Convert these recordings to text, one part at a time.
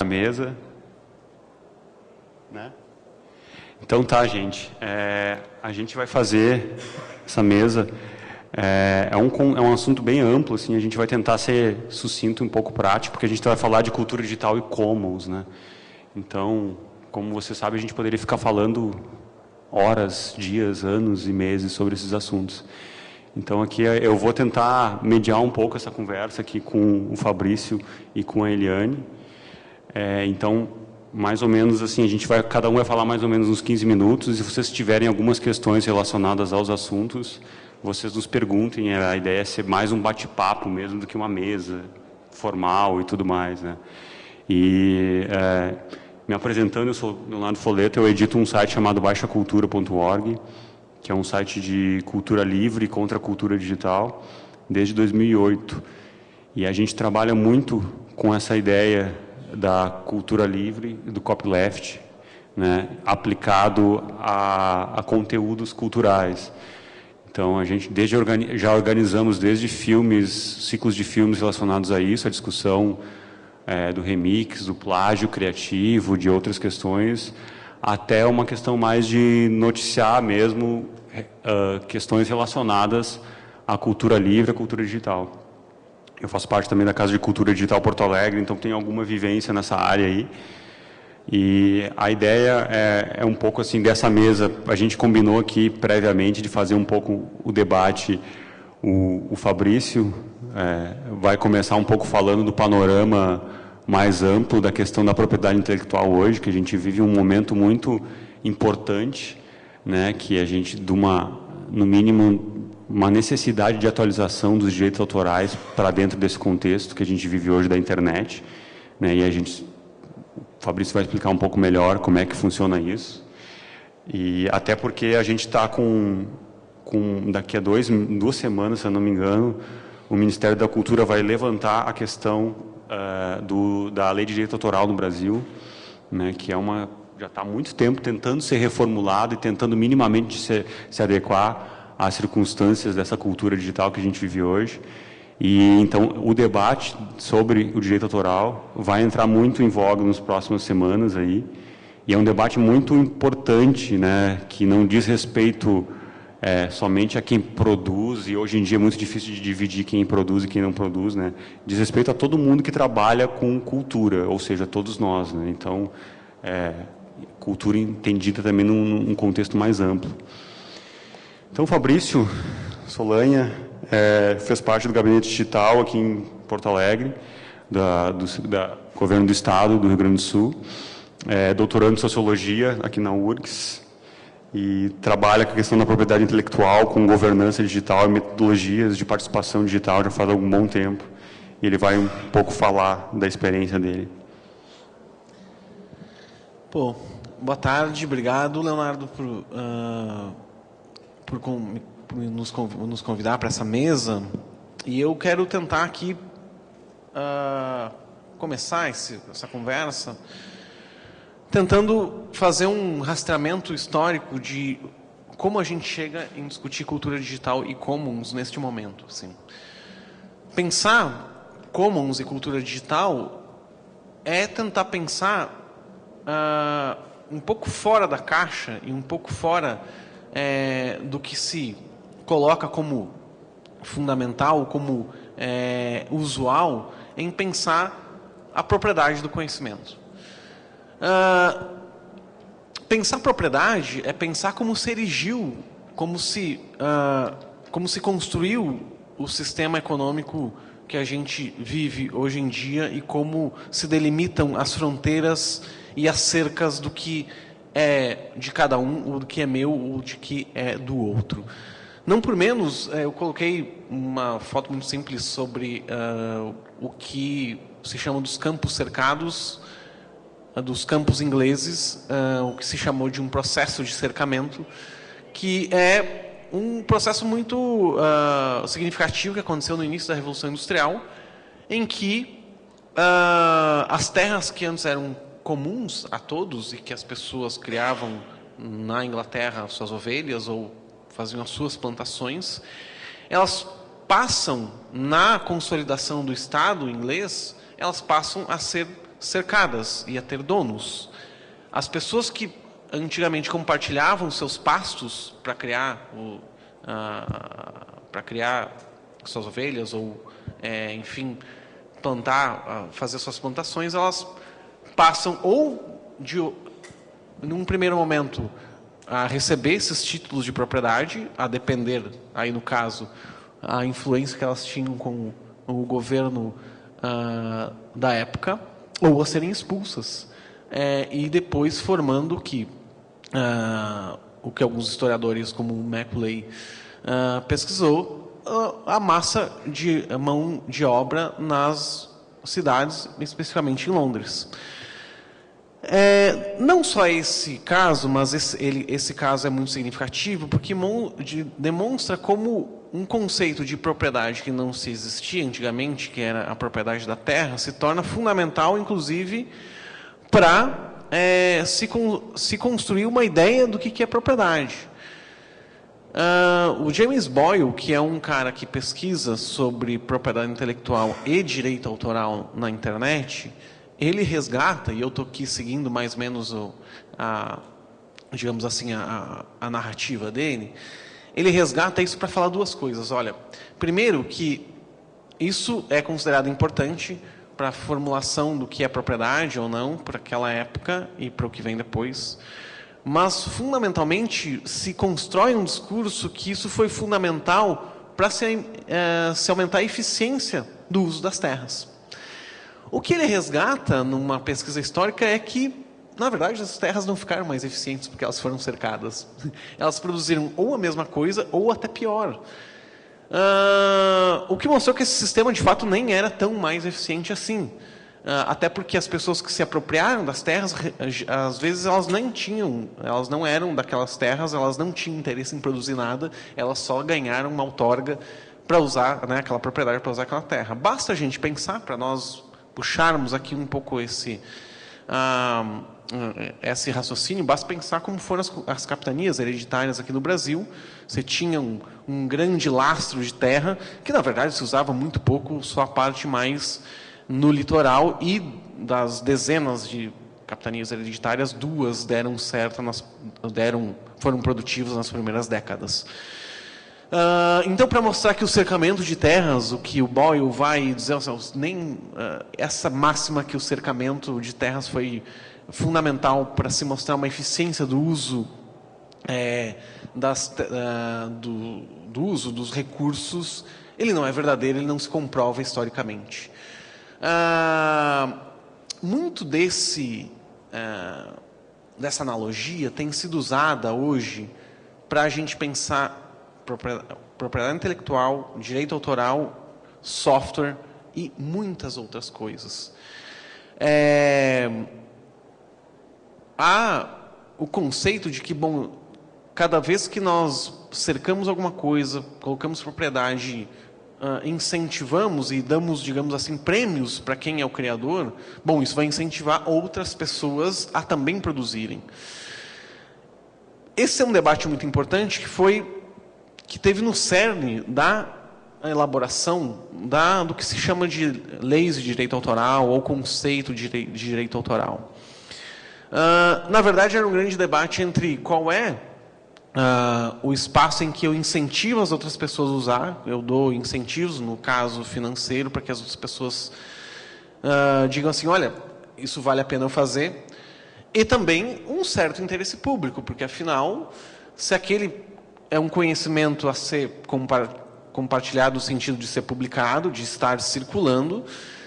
mesa. Né? Então tá, gente. A gente vai fazer essa mesa. É um assunto bem amplo, assim, a gente vai tentar ser sucinto e um pouco prático, porque a gente vai falar de cultura digital e commons, né? Então, como você sabe, a gente poderia ficar falando horas, dias, anos e meses sobre esses assuntos. Então, aqui eu vou tentar mediar um pouco essa conversa aqui com o Fabrício e com a Eliane. Então, mais ou menos assim, cada um vai falar mais ou menos uns 15 minutos, e se vocês tiverem algumas questões relacionadas aos assuntos, vocês nos perguntem. A ideia é ser mais um bate-papo mesmo do que uma mesa formal e tudo mais, né? E me apresentando, eu sou Leonardo Folleto, eu edito um site chamado baixacultura.org, que é um site de cultura livre contra a cultura digital, desde 2008. E a gente trabalha muito com essa ideia da cultura livre, do copyleft, né, aplicado a conteúdos culturais. Então, a gente já organizamos desde filmes, ciclos de filmes relacionados a isso, a discussão do remix, do plágio criativo, de outras questões, até uma questão mais de noticiar mesmo questões relacionadas à cultura livre, à cultura digital. Eu faço parte também da Casa de Cultura Digital Porto Alegre, então tenho alguma vivência nessa área aí. E a ideia é um pouco assim dessa mesa. A gente combinou aqui previamente de fazer um pouco o debate. O Fabrício vai começar um pouco falando do panorama mais amplo da questão da propriedade intelectual hoje, que a gente vive um momento muito importante, né, que a gente, no mínimo, uma necessidade de atualização dos direitos autorais para dentro desse contexto que a gente vive hoje da internet, né, e o Fabrício vai explicar um pouco melhor como é que funciona isso. E até porque a gente está daqui a 2 semanas, se eu não me engano, o Ministério da Cultura vai levantar a questão da Lei de Direito Autoral no Brasil, né, que já está há muito tempo tentando ser reformulado e tentando minimamente se adequar às circunstâncias dessa cultura digital que a gente vive hoje. E então o debate sobre o direito autoral vai entrar muito em voga nas próximas semanas aí, e é um debate muito importante, né, que não diz respeito somente a quem produz, e hoje em dia é muito difícil de dividir quem produz e quem não produz, né, diz respeito a todo mundo que trabalha com cultura, ou seja, todos nós, né. Então, cultura entendida também num contexto mais amplo. Então, Fabrício Solanha fez parte do Gabinete Digital aqui em Porto Alegre, do Governo do Estado do Rio Grande do Sul, doutorando em Sociologia aqui na URGS, e trabalha com a questão da propriedade intelectual, com governança digital e metodologias de participação digital já faz algum bom tempo. E ele vai um pouco falar da experiência dele. Boa tarde, obrigado, Leonardo, por nos convidar para essa mesa. E eu quero tentar aqui começar essa conversa tentando fazer um rastreamento histórico de como a gente chega em discutir cultura digital e commons neste momento. Assim. Pensar commons e cultura digital é tentar pensar um pouco fora da caixa e um pouco fora do que se coloca como fundamental, como usual, em pensar a propriedade do conhecimento. Pensar propriedade é pensar como se erigiu, como se construiu o sistema econômico que a gente vive hoje em dia e como se delimitam as fronteiras e as cercas do que é de cada um, ou do que é meu, ou de que é do outro. Não por menos, eu coloquei uma foto muito simples sobre o que se chama dos campos cercados, dos campos ingleses, o que se chamou de um processo de cercamento, que é um processo muito significativo que aconteceu no início da Revolução Industrial, em que as terras que antes eram comuns a todos e que as pessoas criavam na Inglaterra suas ovelhas ou faziam as suas plantações, elas passam, na consolidação do Estado inglês, elas passam a ser cercadas, ia ter donos. As pessoas que antigamente compartilhavam seus pastos para criar suas ovelhas ou, enfim, plantar, fazer suas plantações, elas passam num primeiro momento, a receber esses títulos de propriedade, a depender, aí no caso, a influência que elas tinham com o governo da época, ou a serem expulsas. E depois formando o que alguns historiadores, como o Macaulay, pesquisou, a massa de mão de obra nas cidades, especificamente em Londres. Não só esse caso, mas esse caso é muito significativo, porque demonstra como um conceito de propriedade que não se existia antigamente, que era a propriedade da terra, se torna fundamental, inclusive, para se construir uma ideia do que é propriedade. O James Boyle, que é um cara que pesquisa sobre propriedade intelectual e direito autoral na internet, ele resgata, e eu estou aqui seguindo mais ou menos digamos assim, a narrativa dele, ele resgata isso para falar duas coisas. Olha, primeiro que isso é considerado importante para a formulação do que é propriedade ou não, para aquela época e para o que vem depois. Mas, fundamentalmente, se constrói um discurso que isso foi fundamental para se aumentar a eficiência do uso das terras. O que ele resgata numa pesquisa histórica é que, na verdade, as terras não ficaram mais eficientes porque elas foram cercadas. Elas produziram ou a mesma coisa ou até pior. O que mostrou que esse sistema, de fato, nem era tão mais eficiente assim. Até porque as pessoas que se apropriaram das terras, às vezes elas não eram daquelas terras, elas não tinham interesse em produzir nada, elas só ganharam uma outorga para usar, né, aquela propriedade para usar aquela terra. Basta a gente pensar, para nós puxarmos aqui um pouco esse raciocínio, basta pensar como foram as capitanias hereditárias aqui no Brasil. Você tinha um grande lastro de terra, que na verdade se usava muito pouco, só a parte mais no litoral, e das dezenas de capitanias hereditárias, 2 deram certo, foram produtivas nas primeiras décadas. Então, para mostrar que o cercamento de terras, o que o Boyle vai dizer, essa máxima que o cercamento de terras foi fundamental para se mostrar uma eficiência do uso do uso dos recursos, ele não é verdadeiro, ele não se comprova historicamente. Muito dessa analogia tem sido usada hoje para a gente pensar propriedade intelectual, direito autoral, software e muitas outras coisas. Há o conceito de que, cada vez que nós cercamos alguma coisa, colocamos propriedade, incentivamos e damos, digamos assim, prêmios para quem é o criador, isso vai incentivar outras pessoas a também produzirem. Esse é um debate muito importante que teve no cerne da elaboração do que se chama de leis de direito autoral ou conceito de direito autoral. Na verdade, era um grande debate entre qual é o espaço em que eu incentivo as outras pessoas a usar. Eu dou incentivos, no caso financeiro, para que as outras pessoas digam assim, olha, isso vale a pena eu fazer. E também um certo interesse público, porque afinal, se aquele é um conhecimento a ser compartilhado no sentido de ser publicado, de estar circulando,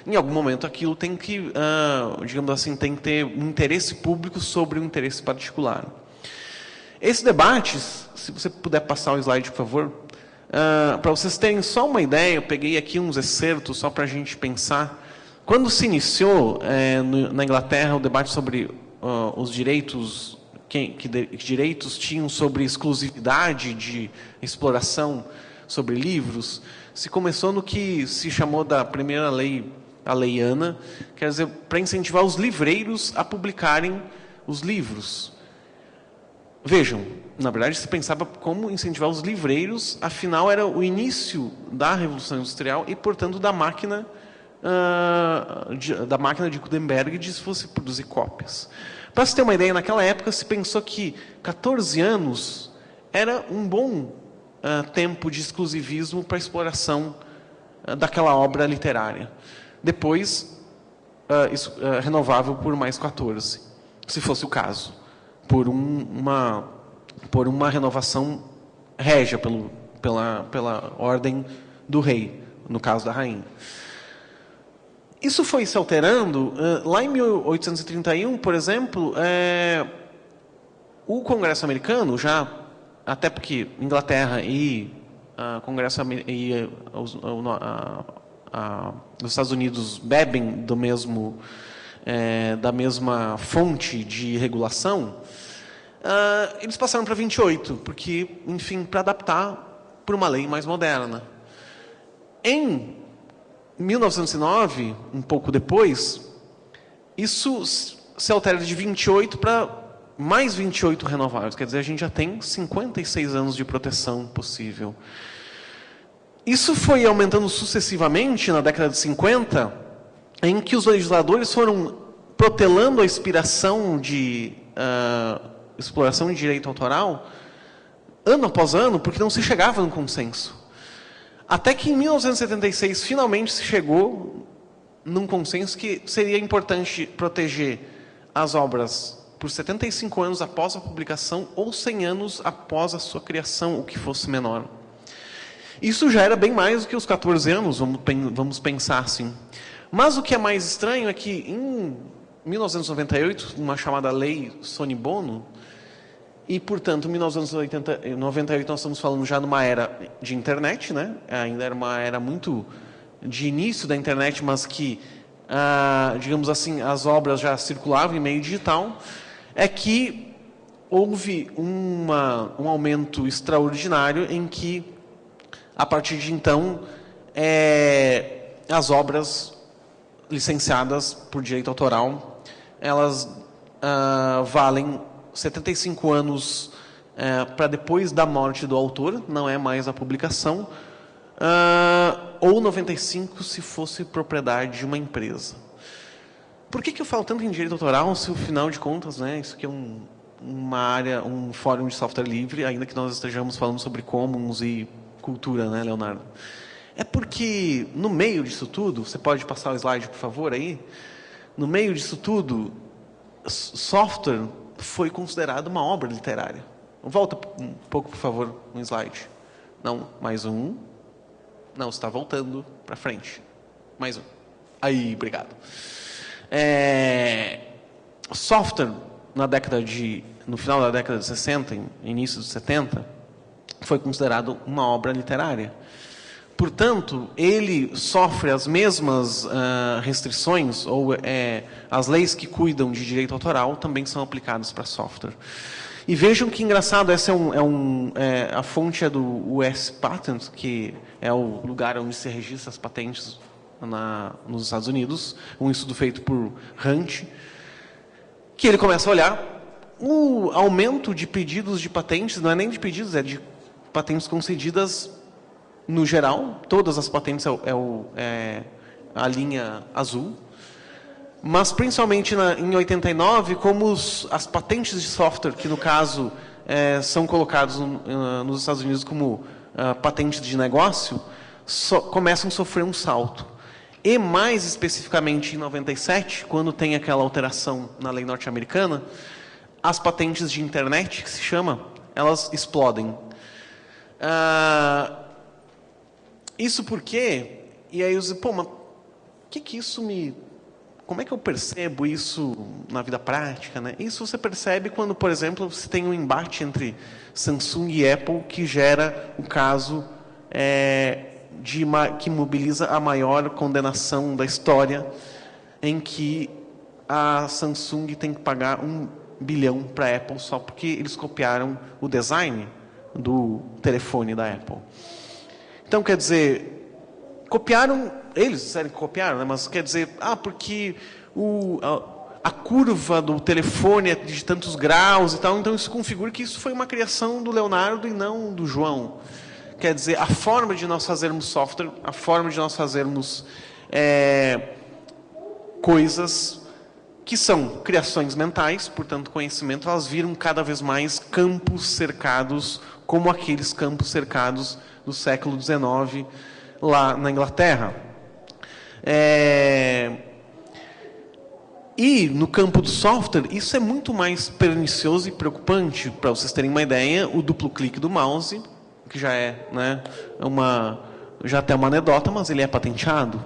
em algum momento aquilo tem que, digamos assim, tem que ter um interesse público sobre um interesse particular. Esse debate, se você puder passar o slide, por favor, para vocês terem só uma ideia, eu peguei aqui uns excertos só para a gente pensar. Quando se iniciou na Inglaterra o debate sobre os direitos, que direitos tinham sobre exclusividade de exploração sobre livros, se começou no que se chamou da primeira lei, a Lei Ana, quer dizer, para incentivar os livreiros a publicarem os livros. Vejam, na verdade se pensava como incentivar os livreiros, afinal era o início da Revolução Industrial e, portanto, da máquina da máquina de Gutenberg de se fosse produzir cópias. Para se ter uma ideia, naquela época se pensou que 14 anos era um bom tempo de exclusivismo para a exploração daquela obra literária. Depois, renovável por mais 14, se fosse o caso, por uma renovação régia pela ordem do rei, no caso da rainha. Isso foi se alterando. Lá em 1831, por exemplo, o Congresso americano, até porque Inglaterra e Congresso e os Estados Unidos bebem da mesma fonte de regulação, eles passaram para 28, porque, enfim, para adaptar para uma lei mais moderna. Em 1909, um pouco depois, isso se altera de 28 para mais 28 renováveis. Quer dizer, a gente já tem 56 anos de proteção possível. Isso foi aumentando sucessivamente na década de 50, em que os legisladores foram protelando a expiração de exploração de direito autoral ano após ano, porque não se chegava num consenso. Até que em 1976, finalmente se chegou num consenso que seria importante proteger as obras por 75 anos após a publicação ou 100 anos após a sua criação, o que fosse menor. Isso já era bem mais do que os 14 anos, vamos pensar assim. Mas o que é mais estranho é que em 1998, uma chamada Lei Sony Bono, e, portanto, em 1998 nós estamos falando já numa era de internet, né? Ainda era uma era muito de início da internet, mas que, digamos assim, as obras já circulavam em meio digital, é que houve um aumento extraordinário em que, a partir de então, as obras licenciadas por direito autoral, elas valem 75 anos para depois da morte do autor, não é mais a publicação, ou 95 se fosse propriedade de uma empresa. Por que eu falo tanto em direito autoral se, afinal de contas, né, isso aqui é uma área, um fórum de software livre, ainda que nós estejamos falando sobre commons e cultura, né, Leonardo? É porque, no meio disso tudo, você pode passar o slide, por favor, aí? No meio disso tudo, software foi considerado uma obra literária. Volta um pouco, por favor, no slide. Não, mais um. Não, você está voltando para frente. Mais um. Aí, obrigado. Software, no final da década de 60, início de 70, foi considerado uma obra literária. Portanto, ele sofre as mesmas restrições, ou as leis que cuidam de direito autoral também são aplicadas para software. E vejam que engraçado, essa a fonte é do US Patent, que é o lugar onde se registra as patentes nos Estados Unidos, um estudo feito por Hunt, que ele começa a olhar o aumento de pedidos de patentes, não é nem de pedidos, é de patentes concedidas no geral, todas as patentes a linha azul, mas principalmente em 89, como as patentes de software, que no caso são colocados nos Estados Unidos como patentes de negócio, começam a sofrer um salto. E mais especificamente em 97, quando tem aquela alteração na lei norte-americana, as patentes de internet, que se chama, elas explodem. Isso porque, e aí eu digo, mas como é que eu percebo isso na vida prática, né? Isso você percebe quando, por exemplo, você tem um embate entre Samsung e Apple que gera o caso que mobiliza a maior condenação da história, em que a Samsung tem que pagar $1 bilhão para a Apple só porque eles copiaram o design do telefone da Apple. Então, quer dizer, copiaram, eles disseram que copiaram, né? Mas quer dizer, porque a curva do telefone é de tantos graus e tal, então isso configura que isso foi uma criação do Leonardo e não do João. Quer dizer, a forma de nós fazermos software, a forma de nós fazermos coisas que são criações mentais, portanto, conhecimento, elas viram cada vez mais campos cercados, como aqueles campos cercados do século XIX, lá na Inglaterra. E no campo do software, isso é muito mais pernicioso e preocupante. Para vocês terem uma ideia, o duplo clique do mouse, que já é, né, já até uma anedota, mas ele é patenteado.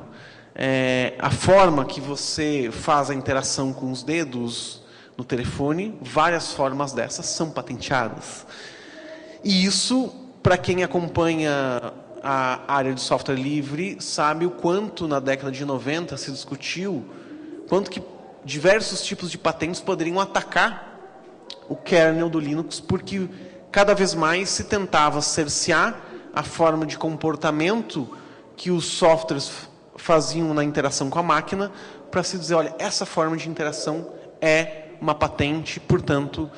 A forma que você faz a interação com os dedos no telefone, várias formas dessas são patenteadas. E isso, para quem acompanha a área de software livre, sabe o quanto na década de 90 se discutiu, quanto que diversos tipos de patentes poderiam atacar o kernel do Linux, porque cada vez mais se tentava cercear a forma de comportamento que os softwares faziam na interação com a máquina, para se dizer, olha, essa forma de interação é uma patente, portanto,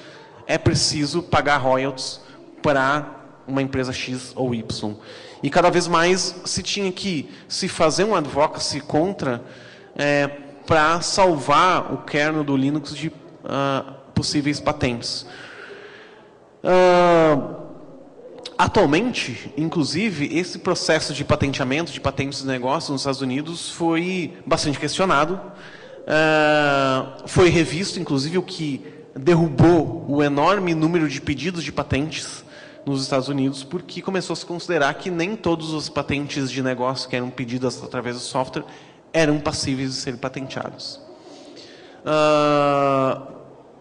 é preciso pagar royalties para uma empresa X ou Y. E cada vez mais se tinha que se fazer um advocacy contra, para salvar o kernel do Linux de possíveis patentes. Atualmente, inclusive, esse processo de patenteamento, de patentes de negócio nos Estados Unidos foi bastante questionado. Foi revisto, inclusive, o que derrubou o enorme número de pedidos de patentes nos Estados Unidos, porque começou a se considerar que nem todas as patentes de negócio que eram pedidas através do software eram passíveis de serem patenteados.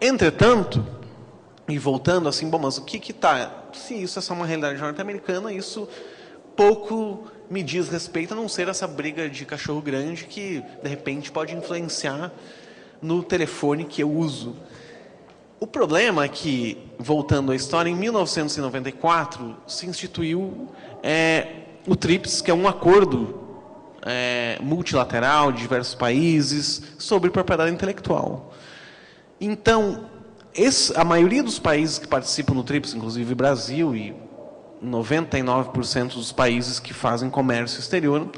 Entretanto, e voltando assim, bom, mas o que está... Se isso é só uma realidade norte-americana, isso pouco me diz respeito, a não ser essa briga de cachorro grande que, de repente, pode influenciar no telefone que eu uso. O problema é que, voltando à história, em 1994 se instituiu o TRIPS, que é um acordo multilateral de diversos países sobre propriedade intelectual. Então, a maioria dos países que participam do TRIPS, inclusive o Brasil e 99% dos países que fazem comércio exterior,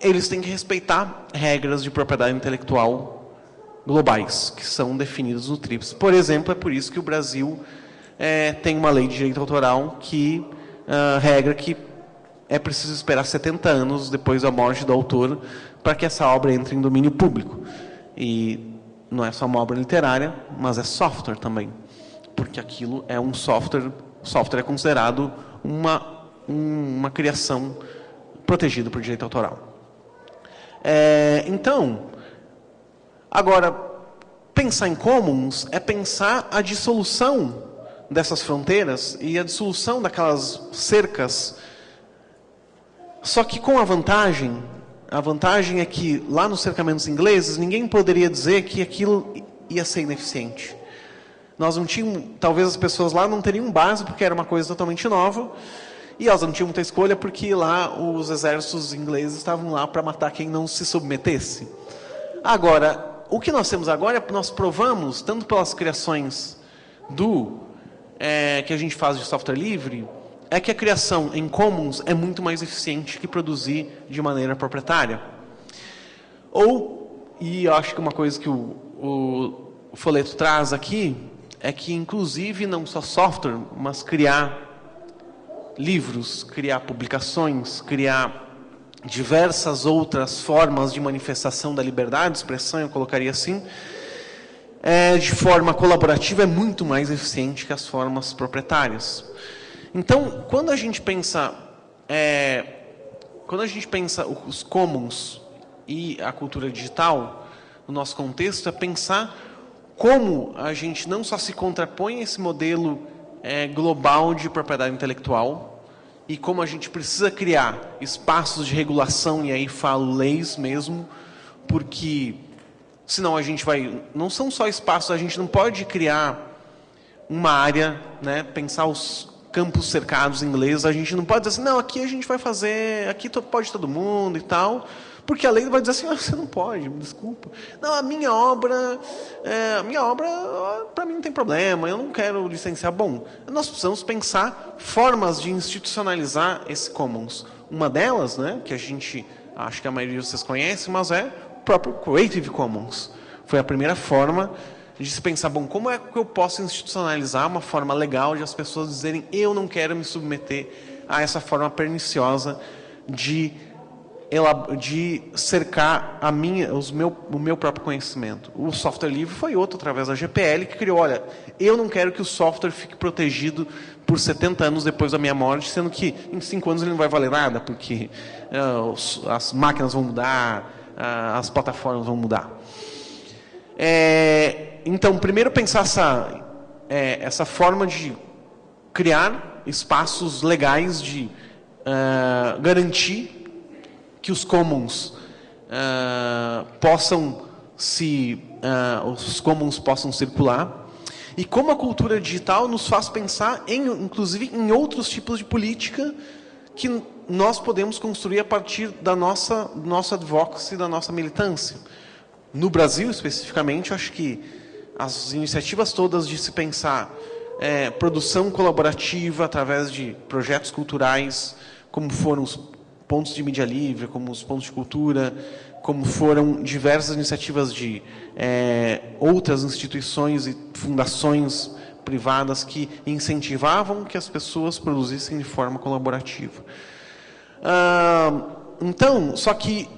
eles têm que respeitar regras de propriedade intelectual globais, que são definidas no TRIPS. Por exemplo, é por isso que o Brasil tem uma lei de direito autoral que regra que é preciso esperar 70 anos depois da morte do autor para que essa obra entre em domínio público. E não é só uma obra literária, mas é software também, porque aquilo é um software. Software é considerado uma criação protegida por direito autoral. Então, agora, pensar em commons é pensar a dissolução dessas fronteiras e a dissolução daquelas cercas, só que com a vantagem é que lá nos cercamentos ingleses ninguém poderia dizer que aquilo ia ser ineficiente. Nós não tínhamos, talvez as pessoas lá não teriam base porque era uma coisa totalmente nova, e elas não tinham muita escolha porque lá os exércitos ingleses estavam lá para matar quem não se submetesse. Agora, o que nós temos agora é que nós provamos, tanto pelas criações que a gente faz de software livre, é que a criação em commons é muito mais eficiente que produzir de maneira proprietária. E eu acho que uma coisa que o folheto traz aqui é que, inclusive, não só software, mas criar livros, criar publicações, criar diversas outras formas de manifestação da liberdade de expressão, eu colocaria assim, de forma colaborativa é muito mais eficiente que as formas proprietárias. Então, quando a gente pensa os commons e a cultura digital, no nosso contexto, é pensar como a gente não só se contrapõe a esse modelo global de propriedade intelectual e como a gente precisa criar espaços de regulação, e aí falo leis mesmo, porque senão a gente vai... Não são só espaços, a gente não pode criar uma área, né, pensar os campos cercados em inglês, a gente não pode dizer assim, não, aqui a gente vai fazer, aqui pode todo mundo e tal, porque a lei vai dizer assim, você não pode, me desculpa. Não, a minha obra, para mim não tem problema, eu não quero licenciar. Bom, nós precisamos pensar formas de institucionalizar esse commons. Uma delas, né, que a gente acho que a maioria de vocês conhece, mas é o próprio Creative Commons. Foi a primeira forma de se pensar, bom, como é que eu posso institucionalizar uma forma legal de as pessoas dizerem eu não quero me submeter a essa forma perniciosa de cercar o meu próprio conhecimento. O software livre foi outro, através da GPL, que criou, olha, eu não quero que o software fique protegido por 70 anos depois da minha morte, sendo que em 5 anos ele não vai valer nada, porque as máquinas vão mudar, as plataformas vão mudar. Então, primeiro pensar essa forma de criar espaços legais de garantir que os commons possam circular, e como a cultura digital nos faz pensar inclusive em outros tipos de política que nós podemos construir a partir da nossa advocacy, da nossa militância. No Brasil, especificamente, acho que as iniciativas todas de se pensar produção colaborativa através de projetos culturais, como foram os pontos de mídia livre, como os pontos de cultura, como foram diversas iniciativas de outras instituições e fundações privadas que incentivavam que as pessoas produzissem de forma colaborativa. Então, só que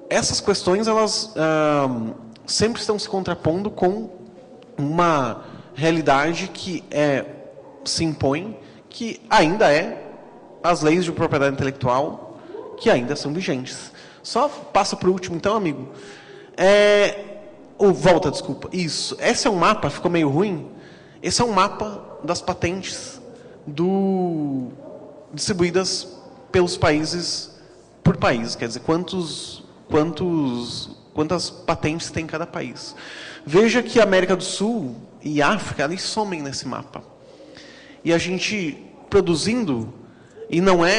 essas questões, elas sempre estão se contrapondo com uma realidade que se impõe, que ainda as leis de propriedade intelectual, que ainda são vigentes. Só passa para o último, então, amigo. Volta, desculpa. Isso. Esse é um mapa, ficou meio ruim. Esse é um mapa das patentes distribuídas pelos países, por país. Quer dizer, quantas patentes tem em cada país. Veja que a América do Sul e África, eles somem nesse mapa. E a gente produzindo,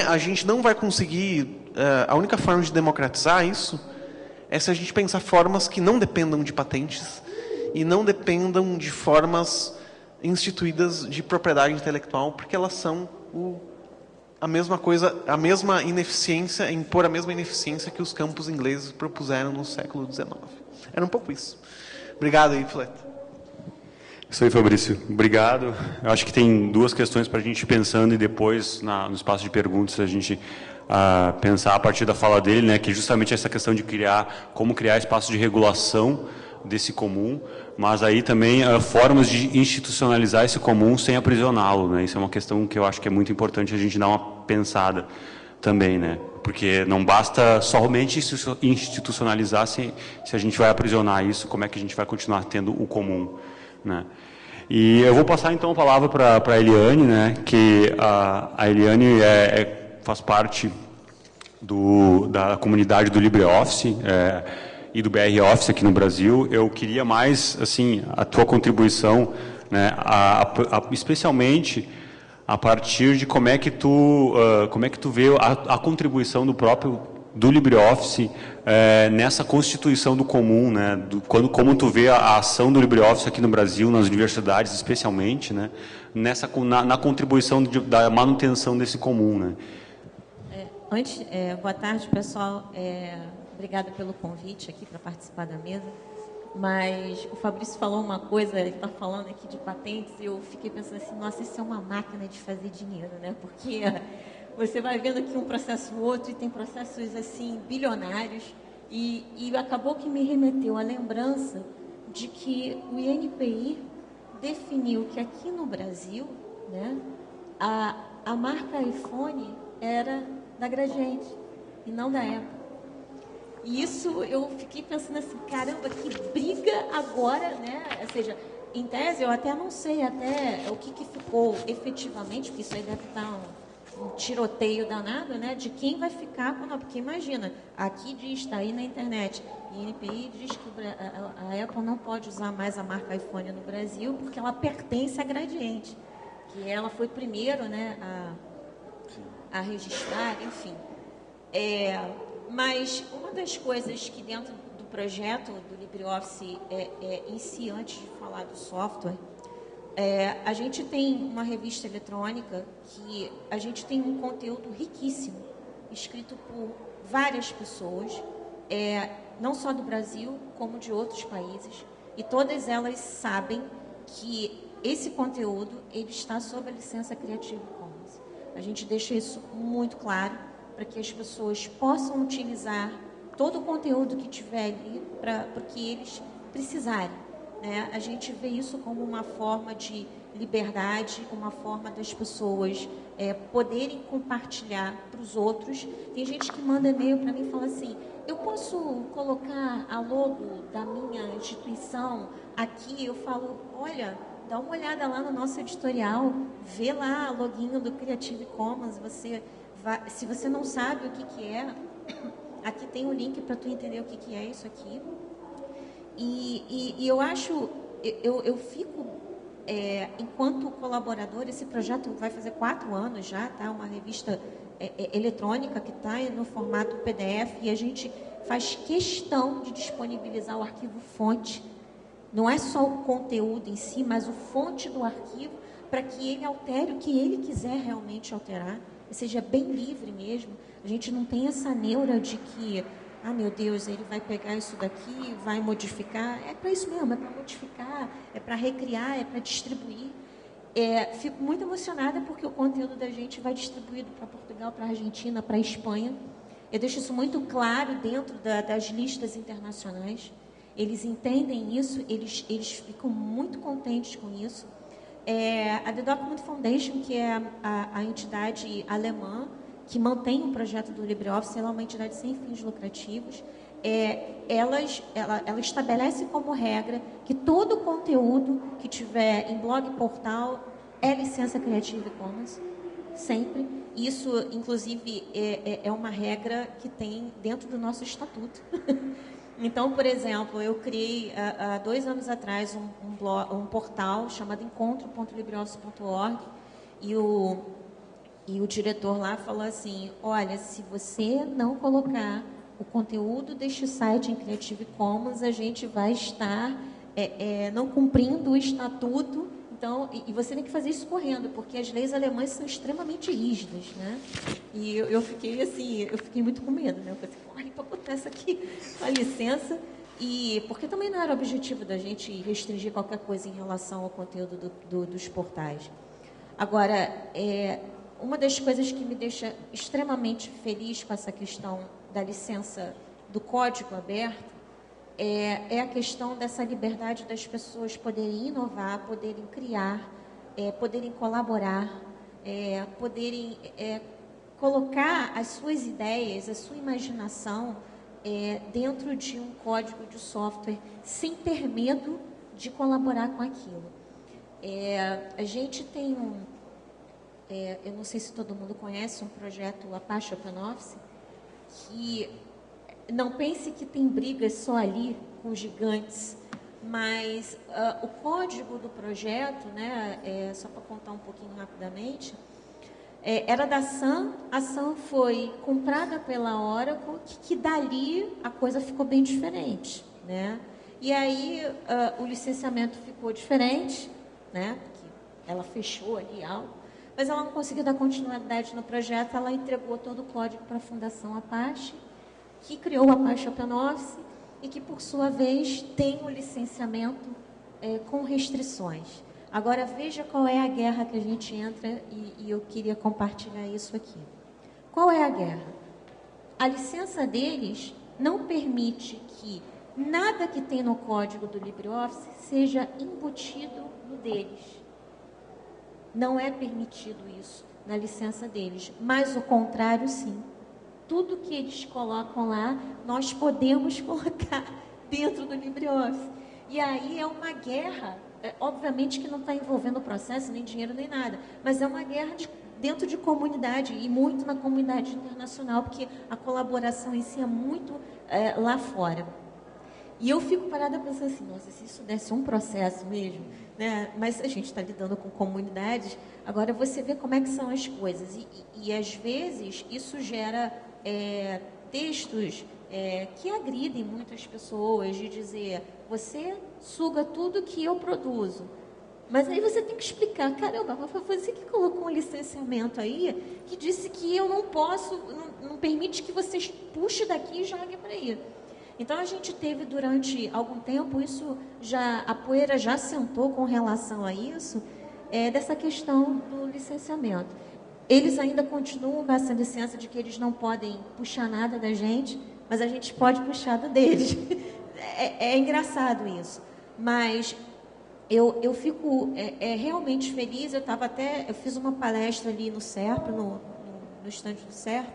a gente não vai conseguir, a única forma de democratizar isso é se a gente pensar formas que não dependam de patentes e não dependam de formas instituídas de propriedade intelectual, porque elas são a mesma coisa, a mesma ineficiência, impor a mesma ineficiência que os campos ingleses propuseram no século XIX. Era um pouco isso. Obrigado aí, Filete. Isso aí, Fabrício. Obrigado. Eu acho que tem 2 questões para a gente ir pensando e depois, no espaço de perguntas, a gente pensar a partir da fala dele, né, que é justamente essa questão de como criar espaço de regulação desse comum, mas aí também formas de institucionalizar esse comum sem aprisioná-lo, né? Isso é uma questão que eu acho que é muito importante a gente dar uma pensada também, né? Porque não basta somente institucionalizar se a gente vai aprisionar isso, como é que a gente vai continuar tendo o comum, né? E eu vou passar então a palavra para a Eliane, né? Que a Eliane faz parte da comunidade do LibreOffice e do BR Office aqui no Brasil. Eu queria mais, assim, a tua contribuição, né, especialmente a partir de como é que tu vê a contribuição do LibreOffice nessa constituição do comum, né, como tu vê a ação do LibreOffice aqui no Brasil, nas universidades especialmente, né, na contribuição da manutenção desse comum, né. Boa tarde, pessoal. Obrigada pelo convite aqui para participar da mesa. Mas o Fabrício falou uma coisa, ele está falando aqui de patentes, e eu fiquei pensando assim, nossa, isso é uma máquina de fazer dinheiro, né? Porque você vai vendo aqui um processo ou outro, e tem processos assim, bilionários, e acabou que me remeteu à lembrança de que o INPI definiu que aqui no Brasil, né, a marca iPhone era da Gradiente e não da Apple. E isso eu fiquei pensando assim, caramba, que briga agora, né? Ou seja, em tese eu até não sei até o que ficou efetivamente, porque isso aí deve estar um tiroteio danado, né? De quem vai ficar com... Porque imagina, aqui diz, está aí na internet, e a INPI diz que a Apple não pode usar mais a marca iPhone no Brasil porque ela pertence à Gradiente, que ela foi primeiro, né, a registrar, enfim. Mas uma das coisas que dentro do projeto do LibreOffice em si, antes de falar do software, a gente tem uma revista eletrônica que a gente tem um conteúdo riquíssimo, escrito por várias pessoas, não só do Brasil, como de outros países, e todas elas sabem que esse conteúdo ele está sob a licença Creative Commons. A gente deixa isso muito claro para que as pessoas possam utilizar todo o conteúdo que tiver ali para o que eles precisarem, né? A gente vê isso como uma forma de liberdade, uma forma das pessoas poderem compartilhar para os outros. Tem gente que manda e-mail para mim e fala assim: eu posso colocar a logo da minha instituição aqui? Eu falo: olha, dá uma olhada lá no nosso editorial, vê lá a loginho do Creative Commons. Se você não sabe o que é, aqui tem o link para tu entender o que é isso aqui. E eu acho, eu fico, enquanto colaborador, esse projeto vai fazer 4 anos já, tá? Uma revista eletrônica que está no formato PDF, e a gente faz questão de disponibilizar o arquivo fonte. Não é só o conteúdo em si, mas o fonte do arquivo, para que ele altere o que ele quiser realmente alterar, seja bem livre mesmo. A gente não tem essa neura de que, ah, meu Deus, ele vai pegar isso daqui, vai modificar. É para isso mesmo, é para modificar, é para recriar, é para distribuir. Fico muito emocionada porque o conteúdo da gente vai distribuído para Portugal, para Argentina, para Espanha. Eu deixo isso muito claro dentro das listas internacionais. Eles entendem isso, eles ficam muito contentes com isso. A The Document Foundation, que é a entidade alemã que mantém o projeto do LibreOffice, ela é uma entidade sem fins lucrativos. Ela estabelece como regra que todo o conteúdo que tiver em blog e portal é licença Creative Commons, sempre. Isso, inclusive, é uma regra que tem dentro do nosso estatuto. Então, por exemplo, eu criei há 2 anos atrás um portal chamado encontro.libreoffice.org, e o diretor lá falou assim: olha, se você não colocar o conteúdo deste site em Creative Commons, a gente vai estar não cumprindo o estatuto. Então, e você tem que fazer isso correndo, porque as leis alemãs são extremamente rígidas, né? E eu fiquei assim, eu fiquei muito com medo, né? Eu falei assim, corre para botar isso aqui, com a licença. E porque também não era o objetivo da gente restringir qualquer coisa em relação ao conteúdo dos portais. Agora, uma das coisas que me deixa extremamente feliz com essa questão da licença do código aberto é a questão dessa liberdade das pessoas poderem inovar, poderem criar, poderem colaborar, poderem colocar as suas ideias, a sua imaginação dentro de um código de software, sem ter medo de colaborar com aquilo. A gente tem eu não sei se todo mundo conhece, um projeto Apache OpenOffice, que não pense que tem brigas só ali com gigantes, mas o código do projeto, né, só para contar um pouquinho rapidamente, era da Sun. A Sun foi comprada pela Oracle, que dali a coisa ficou bem diferente, né? E aí o licenciamento ficou diferente, né? Porque ela fechou ali algo, mas ela não conseguiu dar continuidade no projeto. Ela entregou todo o código para a Fundação Apache, que criou o Apache OpenOffice e que, por sua vez, tem o licenciamento com restrições. Agora, veja qual é a guerra que a gente entra, e eu queria compartilhar isso aqui. Qual é a guerra? A licença deles não permite que nada que tem no código do LibreOffice seja embutido no deles. Não é permitido isso na licença deles, mas o contrário, sim. Tudo que eles colocam lá, nós podemos colocar dentro do LibreOffice. E aí é uma guerra, obviamente que não está envolvendo o processo, nem dinheiro, nem nada, mas é uma guerra dentro de comunidade, e muito na comunidade internacional, porque a colaboração em si é muito lá fora. E eu fico parada pensando assim, nossa, se isso desse um processo mesmo, né? Mas a gente está lidando com comunidades, agora você vê como é que são as coisas. E às vezes isso gera textos que agridem muitas pessoas, de dizer, você suga tudo que eu produzo. Mas aí você tem que explicar, caramba, mas foi você que colocou um licenciamento aí que disse que eu não posso, não permite que vocês puxem daqui e joguem para aí. Então a gente teve durante algum tempo, a poeira já sentou com relação a isso, dessa questão do licenciamento. Eles ainda continuam com essa licença de que eles não podem puxar nada da gente, mas a gente pode puxar do deles. É engraçado isso. Mas eu fico realmente feliz. Eu fiz uma palestra ali no SERP, no estande do SERP,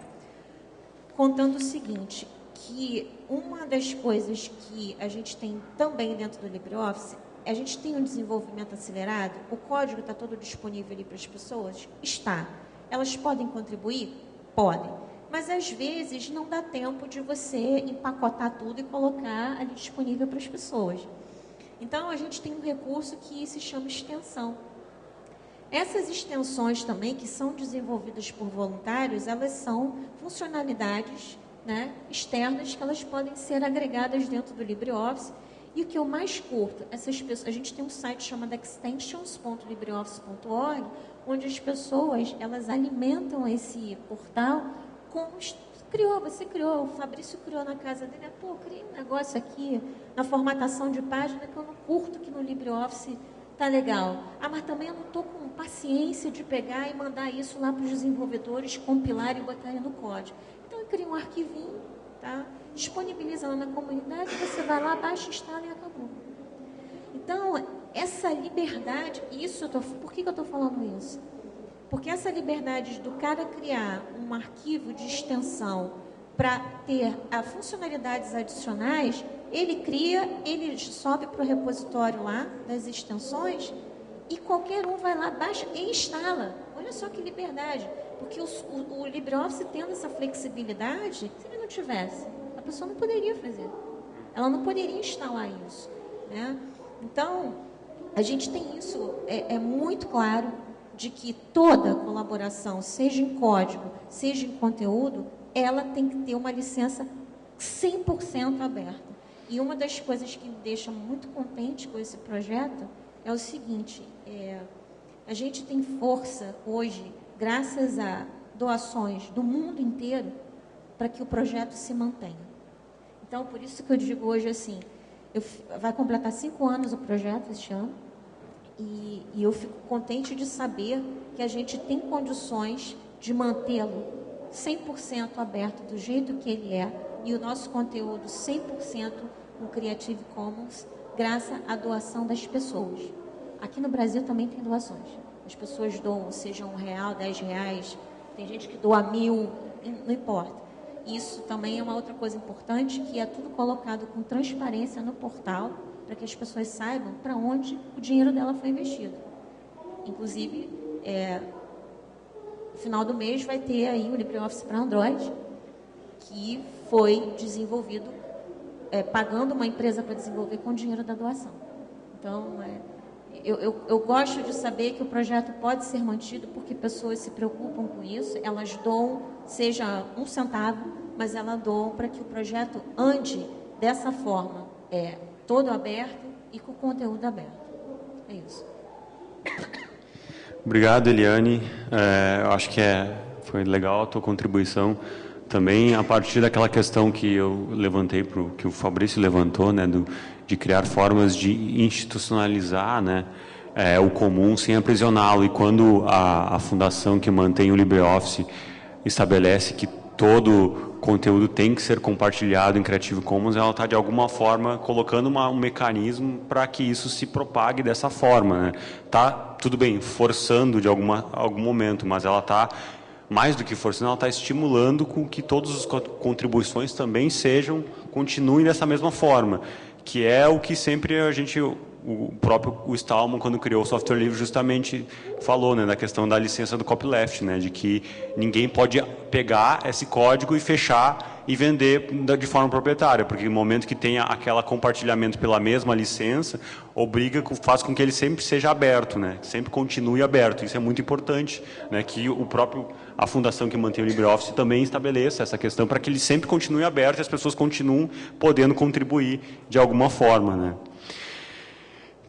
contando o seguinte, que uma das coisas que a gente tem também dentro do LibreOffice, a gente tem um desenvolvimento acelerado, o código está todo disponível ali para as pessoas? Está. Elas podem contribuir? Podem. Mas, às vezes, não dá tempo de você empacotar tudo e colocar ali disponível para as pessoas. Então, a gente tem um recurso que se chama extensão. Essas extensões também, que são desenvolvidas por voluntários, elas são funcionalidades, né, externas que elas podem ser agregadas dentro do LibreOffice. E o que eu mais curto, essas pessoas, a gente tem um site chamado extensions.libreoffice.org, onde as pessoas, elas alimentam esse portal com você criou, o Fabrício criou na casa dele, criei um negócio aqui na formatação de página que eu não curto, que no LibreOffice tá legal. Mas também eu não estou com paciência de pegar e mandar isso lá para os desenvolvedores compilar e botarem no código. Então eu criei um arquivinho, tá? Disponibiliza lá na comunidade, você vai lá, baixa, instala e acabou. Então, essa liberdade, por que eu estou falando isso? Porque essa liberdade do cara criar um arquivo de extensão para ter funcionalidades adicionais, ele cria, ele sobe para o repositório lá das extensões e qualquer um vai lá, baixa e instala. Olha só que liberdade, porque o LibreOffice tendo essa flexibilidade, se ele não tivesse, a pessoa não poderia fazer. Ela não poderia instalar isso, né? Então, a gente tem isso, é muito claro, de que toda colaboração, seja em código, seja em conteúdo, ela tem que ter uma licença 100% aberta. E uma das coisas que me deixa muito contente com esse projeto é o seguinte, a gente tem força hoje, graças a doações do mundo inteiro, para que o projeto se mantenha. Então, por isso que eu digo hoje assim, vai completar 5 anos o projeto este ano, e eu fico contente de saber que a gente tem condições de mantê-lo 100% aberto do jeito que ele é, e o nosso conteúdo 100% com Creative Commons, graças à doação das pessoas. Aqui no Brasil também tem doações. As pessoas doam, seja R$1, R$10, tem gente que doa 1.000, não importa. Isso também é uma outra coisa importante, que é tudo colocado com transparência no portal, para que as pessoas saibam para onde o dinheiro dela foi investido. Inclusive, no final do mês vai ter aí o LibreOffice para Android, que foi desenvolvido pagando uma empresa para desenvolver com o dinheiro da doação. Então, eu gosto de saber que o projeto pode ser mantido porque pessoas se preocupam com isso, elas doam, seja 1 centavo, mas elas doam para que o projeto ande dessa forma, todo aberto e com conteúdo aberto. É isso. Obrigado, Eliane. Eu acho que foi legal a tua contribuição. Também, a partir daquela questão que eu levantei, que o Fabrício levantou, né, de criar formas de institucionalizar, né, o comum sem aprisioná-lo. E quando a fundação que mantém o LibreOffice estabelece que todo conteúdo tem que ser compartilhado em Creative Commons, ela está, de alguma forma, colocando um mecanismo para que isso se propague dessa forma, né? Tá, tudo bem, forçando de algum momento, mas ela está, mais do que forçando, ela está estimulando com que todas as contribuições também continuem dessa mesma forma, que é o que sempre o próprio Stallman, quando criou o software livre, justamente falou, né, da questão da licença do copyleft, né, de que ninguém pode pegar esse código e fechar e vender de forma proprietária, porque no momento que tenha aquele compartilhamento pela mesma licença, faz com que ele sempre seja aberto, né, sempre continue aberto. Isso é muito importante, né, que a fundação que mantém o LibreOffice também estabeleça essa questão para que ele sempre continue aberto e as pessoas continuem podendo contribuir de alguma forma, né.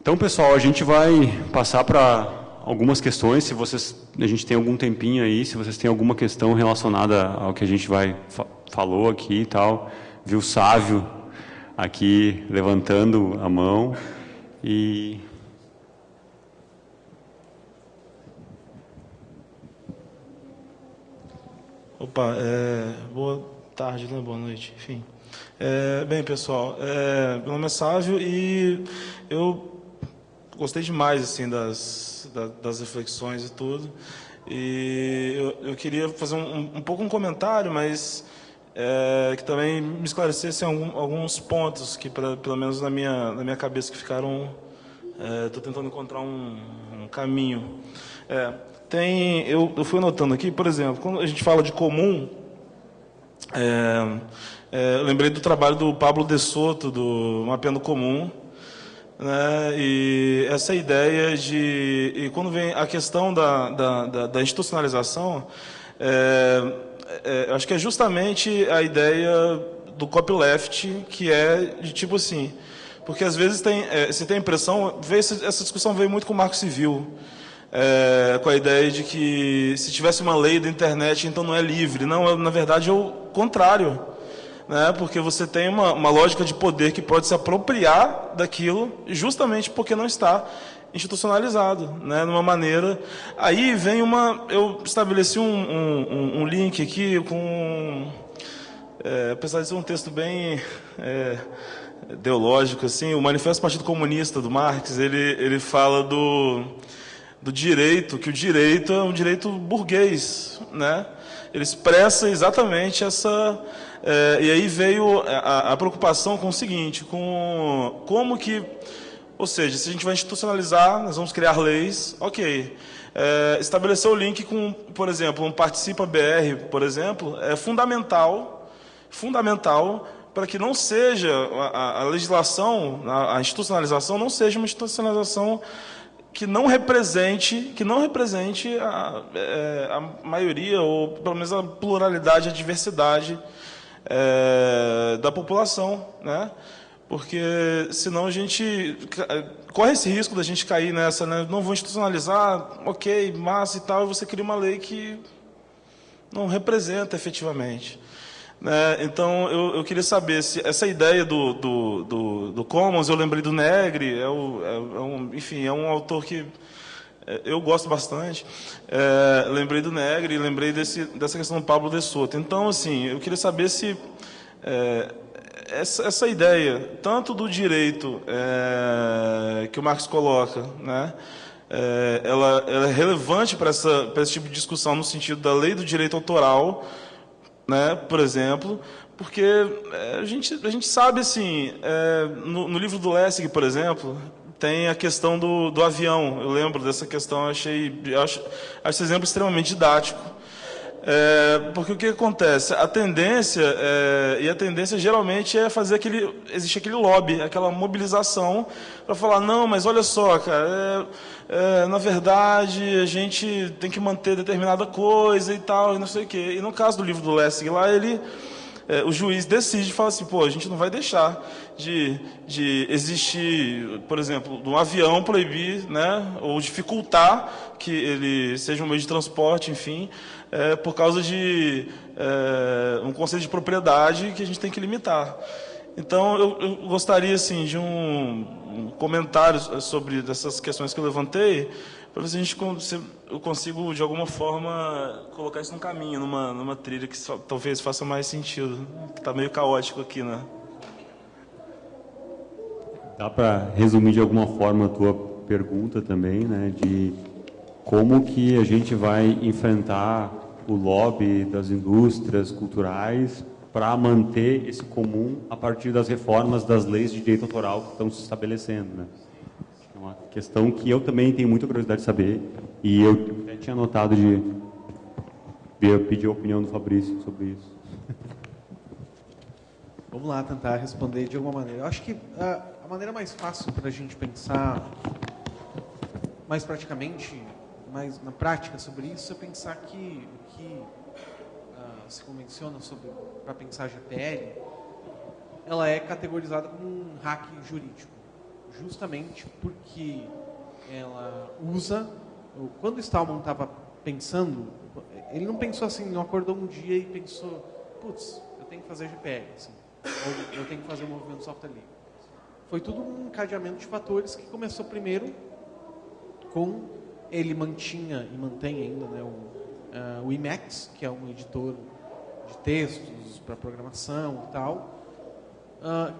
Então, pessoal, a gente vai passar para algumas questões. Se a gente tem algum tempinho aí, se vocês têm alguma questão relacionada ao que a gente falou aqui e tal, viu o Sávio aqui levantando a mão e Opa, boa tarde, né? Boa noite, enfim. Bem, pessoal, meu nome é Sávio e eu gostei demais assim, das reflexões e tudo. E eu queria fazer um pouco um comentário, mas que também me esclarecesse alguns pontos que, pelo menos na minha cabeça, que ficaram... Estou tentando encontrar um caminho. Eu fui anotando aqui, por exemplo, quando a gente fala de comum, eu lembrei do trabalho do Pablo de Soto, do Mapeando Comum, né, e essa ideia e quando vem a questão da institucionalização, acho que é justamente a ideia do copyleft, que é de tipo assim, porque às vezes se tem a impressão, essa discussão veio muito com o Marco Civil, com a ideia de que se tivesse uma lei da internet, então não é livre. Não, na verdade é o contrário, né? Porque você tem uma lógica de poder que pode se apropriar daquilo justamente porque não está institucionalizado, né? Numa maneira... Aí vem eu estabeleci um link aqui com... apesar de ser um texto bem... ideológico, assim, o Manifesto do Partido Comunista, do Marx, ele fala do direito, que o direito é um direito burguês, né? Ele expressa exatamente essa... e aí veio a preocupação com o seguinte, com como que... Ou seja, se a gente vai institucionalizar, nós vamos criar leis, ok. Estabelecer o link com, por exemplo, um Participa BR, por exemplo, é fundamental para que não seja a legislação, a institucionalização não seja uma institucionalização que não represente a maioria, ou pelo menos a pluralidade, a diversidade da população, né? Porque senão a gente corre esse risco da gente cair nessa, né? Não vou institucionalizar, ok, massa e tal, e você cria uma lei que não representa efetivamente. Então, eu queria saber se essa ideia do Commons, eu lembrei do Negri, enfim, é um autor que eu gosto bastante. Lembrei do Negri, lembrei dessa questão do Pablo de Soto. Então, assim, eu queria saber se essa ideia, tanto do direito que o Marx coloca, né, ela é relevante para esse tipo de discussão no sentido da lei do direito autoral, né, por exemplo, porque a gente sabe, assim, no livro do Lessig, por exemplo, tem a questão do avião. Eu lembro dessa questão, acho esse exemplo extremamente didático. Porque o que acontece? A tendência geralmente é fazer existe aquele lobby, aquela mobilização para falar, não, mas olha só, cara, na verdade a gente tem que manter determinada coisa e tal, e não sei o quê. E no caso do livro do Lessig lá, o juiz decide e fala assim, pô, a gente não vai deixar de existir, por exemplo, um avião proibir, né, ou dificultar que ele seja um meio de transporte, enfim, por causa de um conceito de propriedade que a gente tem que limitar. Então, eu gostaria, assim, de um comentário sobre essas questões que eu levantei, para ver se eu consigo, de alguma forma, colocar isso num caminho, numa trilha que talvez faça mais sentido. Está meio caótico aqui, né? Dá para resumir de alguma forma a tua pergunta também, né, de como que a gente vai enfrentar o lobby das indústrias culturais para manter esse comum a partir das reformas das leis de direito autoral que estão se estabelecendo, né? É uma questão que eu também tenho muita curiosidade de saber, e eu até tinha notado de pedir a opinião do Fabrício sobre isso. Vamos lá tentar responder de alguma maneira. Eu acho que a maneira mais fácil para a gente pensar mais praticamente, mais na prática sobre isso, é pensar que o que se convenciona para pensar GPL, ela é categorizada como um hack jurídico. justamente porque ela usa... Quando o Stallman estava pensando, ele não pensou assim, não acordou um dia e pensou, putz, eu tenho que fazer GPL, assim, ou eu tenho que fazer um movimento de software livre. Foi tudo um encadeamento de fatores que começou primeiro com... Ele mantinha e mantém ainda, né, o Emacs, que é um editor de textos para programação e tal,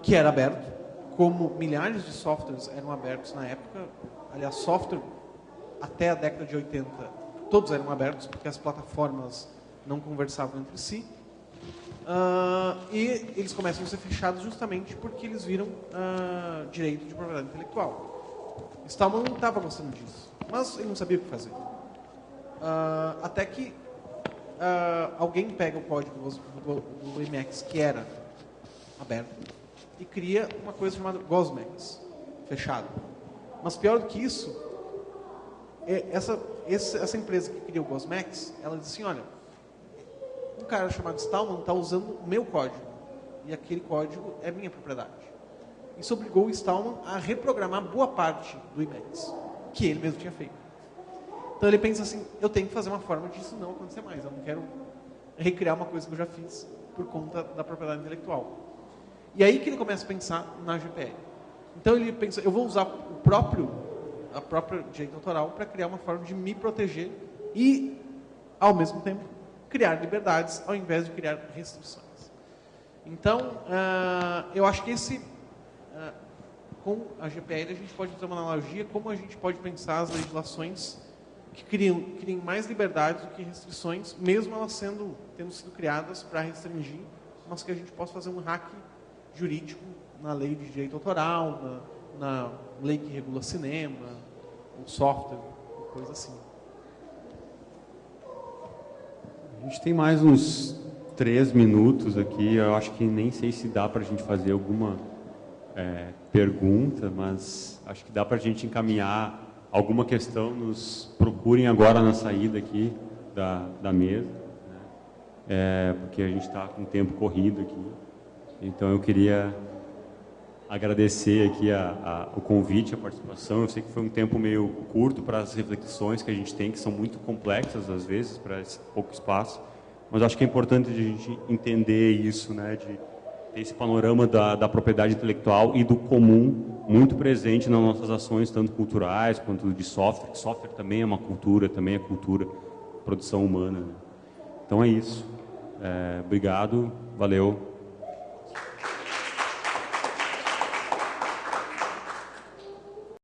que era aberto, como milhares de softwares eram abertos na época. Aliás, software até a década de 80, todos eram abertos, porque as plataformas não conversavam entre si. E eles começam a ser fechados justamente porque eles viram direito de propriedade intelectual. Stallman não estava gostando disso, mas ele não sabia o que fazer. Até que alguém pega o código do Emacs, que era aberto, e cria uma coisa chamada Gosmex, fechado. Mas pior do que isso, essa empresa que criou o Gosmex, ela disse assim, olha, um cara chamado Stallman está usando o meu código, e aquele código é minha propriedade. Isso obrigou o Stallman a reprogramar boa parte do Emacs, que ele mesmo tinha feito. Então ele pensa assim, eu tenho que fazer uma forma disso não acontecer mais, eu não quero recriar uma coisa que eu já fiz por conta da propriedade intelectual. E aí que ele começa a pensar na GPL. Então ele pensa, eu vou usar a própria direito autoral para criar uma forma de me proteger e, ao mesmo tempo, criar liberdades ao invés de criar restrições. Então, eu acho que com a GPL a gente pode ter uma analogia como a gente pode pensar as legislações que criem mais liberdades do que restrições, mesmo elas tendo sido criadas para restringir, mas que a gente possa fazer um hack jurídico na lei de direito autoral, na lei que regula cinema, o software, coisa assim. A gente tem mais uns 3 minutos aqui, eu acho que nem sei se dá para a gente fazer alguma pergunta, mas acho que dá para a gente encaminhar alguma questão, nos procurem agora na saída aqui da mesa, né? Porque a gente está com o tempo corrido aqui. Então eu queria agradecer aqui o convite, a participação. Eu sei que foi um tempo meio curto para as reflexões que a gente tem, que são muito complexas às vezes, para esse pouco espaço, mas acho que é importante a gente entender isso, né, de ter esse panorama da propriedade intelectual e do comum muito presente nas nossas ações, tanto culturais quanto de software. Software também é uma cultura, também é cultura, produção humana, né? Então é isso. Obrigado, valeu.